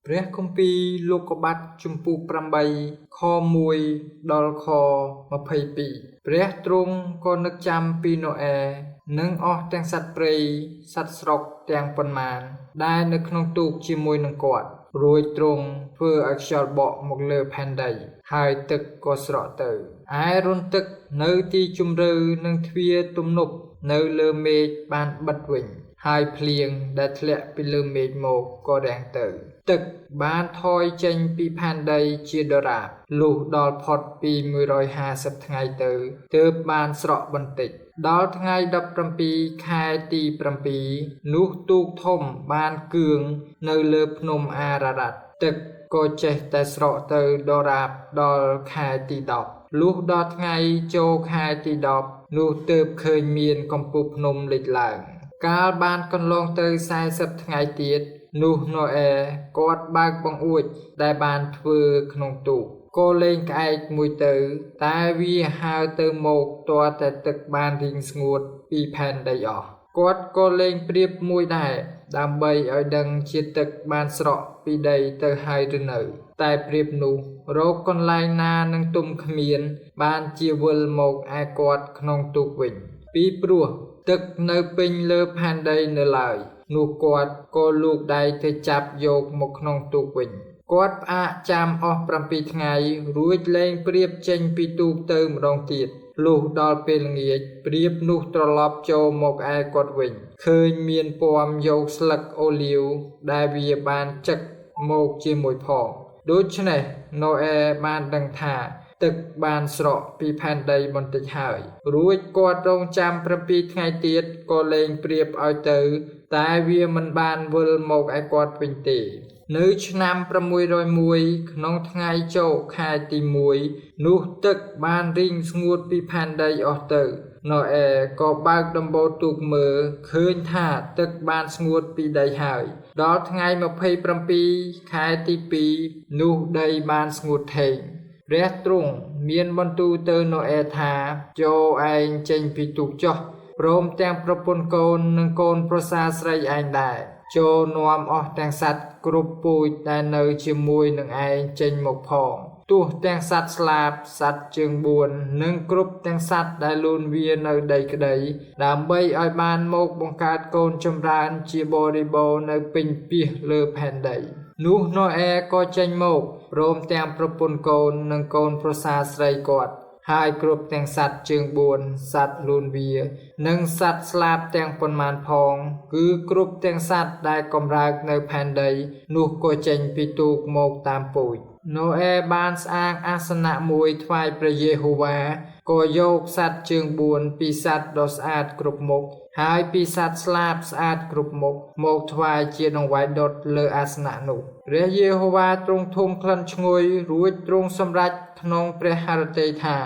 ព្រះគម្ពីរលោកុបាទជំពូក8ខ1ដល់ខ22ព្រះទ្រង់ក៏នឹកចាំពីណូអែនិងអស់ទាំងសត្វព្រៃសត្វស្រុកទាំងប៉ុន្មានដែលនៅក្នុងទូកជាមួយនឹងគាត់រួចទ្រង់ធ្វើឲ្យខ្យល់បក់មកលើផែនដីហើយទឹកក៏ស្រកទៅឯរន្ធទឹកនៅទីជម្រៅនិងទ្វារទំនប់នៅលើមេឃបានបិទវិញហើយភ្លៀងដែលធ្លាក់ពីលើមេឃមកក៏រាំងទៅទឹកបានថយចេញពីផែនដីជាដរាបលុះដល់ផុតពី150ថ្ងៃទៅទើបបានស្រកបន្តិចដល់ថ្ងៃ17ខែទី7នោះទូកធំបានគឿងនៅលើភ្នំអារ៉ារ៉ាត់ទឹកក៏ចេះតែស្រកទៅដរាបដល់ខែទី10លុះដល់ថ្ងៃចូលខែទី10នោះទើបឃើញមានកំពូលភ្នំលេចឡើងកាលបានកន្លងទៅ40ថ្ងៃទៀតនោះណូអែគាត់បើកបង្អួចដែលបានធ្វើក្នុងទូកក៏លេងក្អែកមួយទៅតែវាហើរទៅមកទាល់តែទឹកបានរីងស្ងួតពីផែនដីអស់គាត់ក៏លេងប្រៀបមួយដែរដើម្បីឲ្យដឹងជាទឹកបានស្រកពីដីទៅហើយឬនៅតែប្រៀបនោះរកកន្លែងណានឹងទុំគ្មានបានជាវិលមកឯគាត់ក្នុងទូកវិញពីព្រោះទឹកនៅពេញលើផែនដីនៅឡើយនោះគាត់ក៏លូកដៃទៅចាប់យកមកក្នុងទូកវិញគាត់ផ្អាកចាំអស់7ថ្ងៃរួចលែងប្រៀបចេញពីទូកទៅម្ដងទៀតលុះដល់ពេលល្ងាចប្រៀបនោះត្រឡប់ចូលមកឯគាត់វិញឃើញមានពំយកស្លឹកអូលីវដែលវាបានចឹកមកជាមួយផងដូច្នេះណូអែបានដឹងថាទឹកបានស្រកពីផែនដីបន្តិចហើយរួចគាត់រងចាំ7ថ្ងៃទៀតក៏លែងប្រៀបឲ្យទៅតែវាមិនបានវិលមកឯគាត់វិញទេនៅឆ្នាំ601ក្នុងថ្ងៃចូលខែទី1នោះទឹកបានរីងស្ងួតពីផែនដីអស់ទៅណូអែក៏បើកដំបូលទូកមើលឃើញថាទឹកបានស្ងួតពីដីហើយដល់ថ្ងៃ27ខែទី2នោះដីបានស្ងួតថេងព្រះទ្រង់មានបន្ទូលទៅណូអែថាចូលឯងចេញពីទូកចុះព្រមទាំងប្រពន្ធកូននិងកូនប្រសារស្រីឯងដែរចូលនាំអស់ទាំងសត្វគ្រប់ពូជដែលនៅជាមួយនឹងឯងចេញមកផងទោះទាំងសត្វស្លាបសត្វជើង4និងគ្រប់ទាំងសត្វដែលលូនវានៅដីក្តីដើម្បីឲ្យបានមកបង្កើតកូនចម្រើនជាបរិបូរណ៍នៅពេញពាសលើផែនដីនោះណូអែក៏ចេញមកព្រមទាំងប្រពន្ធកូននិងកូនប្រសារស្រីគាត់ហើយគ្រប់ទាំងសត្វជើង4សត្វលូនវានិងសត្វស្លាបទាំងប៉ុន្មានផងគឺគ្រប់ទាំងសត្វដែលកំរើកនៅផែនដីនោះក៏ចេញពីទូកមកតាមពូជណូអែបានស្អាងអាសនៈមួយថ្វាយព្រះយេហូវ៉ាក៏យកសត្វជើង4ពីសត្វដ៏ស្អាតគ្រប់មុខហើយពីសត្វស្លាបស្អាតគ្រប់មុខមកថ្វាយជាដង្វាយដុតលើអាសនៈនោះព្រះយេហូវ៉ាទ្រង់ធំក្លិនឈ្ងុយរួចទ្រង់សម្រេចក្នុងព្រះハរតីថា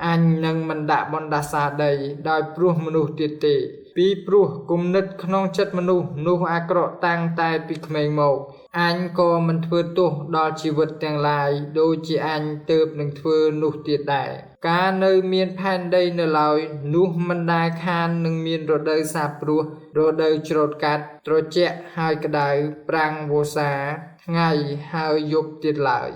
អញនឹងមិនដាក់បណ្ដាសាដីដោយព្រោះមនុស្សទៀតទេពីព្រោះគំនិតក្នុងចិត្តមនុស្សនោះអាក្រក់តាំងតែពីក្មេងមកអញក៏មិនធ្វើទោសដល់ជីវិតទាំងឡាយដូចជាអញទើបនឹងធ្វើនោះទៀតដែរកាលនៅមានផែនដីនៅឡើយនោះមិនដែលខាននឹងមានរដូវសាបព្រោះរដូវច្រូតកាត់ត្រជាក់ហើយក្តៅប្រាំងវស្សាថ្ងៃហើយយប់ទៀតឡើយ